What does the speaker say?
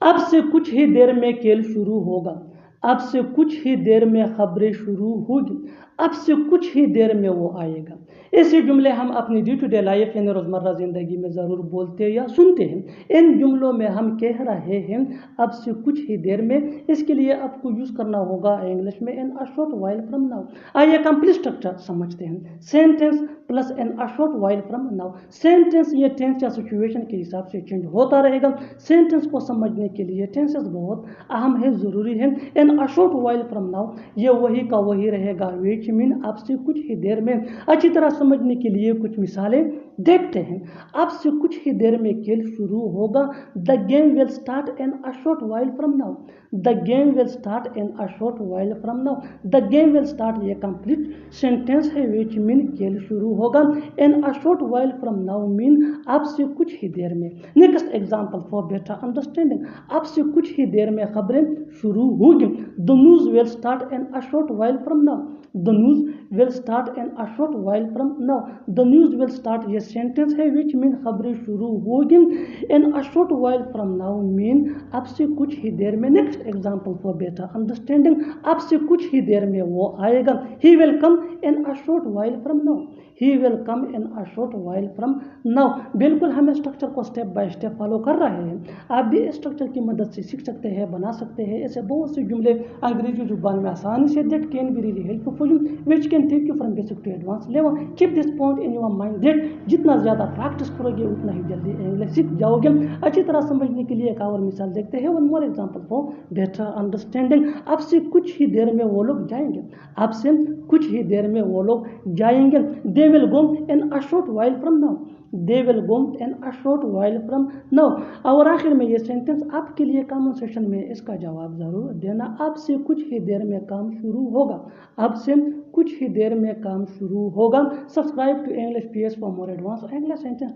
अब से कुछ ही देर में खेल शुरू होगा, अब से कुछ ही देर में खबरें शुरू होगी, अब से कुछ ही देर में वो आएगा। ऐसे जुमले हम अपनी डे टू डे लाइफ यानी रोज़मर्रा ज़िंदगी में ज़रूर बोलते या सुनते हैं। इन जुमलों में हम कह रहे हैं अब से कुछ ही देर में, इसके लिए आपको यूज़ करना होगा इंग्लिश में in a short while from now. आइए कंप्लीट स्ट्रक्चर समझते हैं। Sentence plus in a short while from now. Sentence ये टेंस या सिचुएशन के हिसाब से चेंज होता रहेगा। सेंटेंस को समझने के लिए टेंसेस बहुत अहम है, ज़रूरी है। In a short while from now ये वही का वही रहेगा, विच मीन आपसे कुछ ही देर में। अच्छी तरह समझने के लिए कुछ मिसालें देखते हैं। आपसे कुछ ही देर में खेल शुरू होगा। The game will start in a short while from now. The game will start in a short while from now. The game will start ये कंप्लीट सेंटेंस है, विच मीन खेल शुरू होगा। In a short while from now mean आपसे कुछ ही देर में। Next example for better understanding. आपसे कुछ ही देर में खबरें शुरू होगी। The news will start in a short while from now. The news will start in a short while from now. The news will start ये सेंटेंस है, विच मीन खबरें शुरू होगी। In a short while from now mean आपसे कुछ ही देर में। Next example for better understanding. आपसे कुछ ही देर में वो आएगा। He will come in a short while from now. He will come in a short while from now. बिल्कुल हम स्ट्रक्चर को स्टेप बाय स्टेप फॉलो कर रहे हैं। आप भी स्ट्रक्चर की मदद से सीख सकते हैं, बना सकते हैं। ऐसे बहुत से जुमले अंग्रेजी जुबान में आसानी से that can be really helpful for you, which can take you from basic to advance level. Keep this point in your mind that जितना ज़्यादा प्रैक्टिस करोगे उतना ही जल्दी इंग्लिश सीख जाओगे। अच्छी तरह समझने के लिए एक और मिसाल देखते हैं। One more example for better understanding. आपसे कुछ ही देर में वो लोग जाएंगे। आपसे कुछ ही देर में वो लोग जाएंगे। They will go in a short while from now. They will go in a short while from now. और आखिर में ये सेंटेंस आपके लिए कमेंट सेक्शन में इसका जवाब ज़रूर देना। आपसे कुछ ही देर में काम शुरू होगा। आपसे कुछ ही देर में काम शुरू होगा। Subscribe to English PS for more advance English sentence.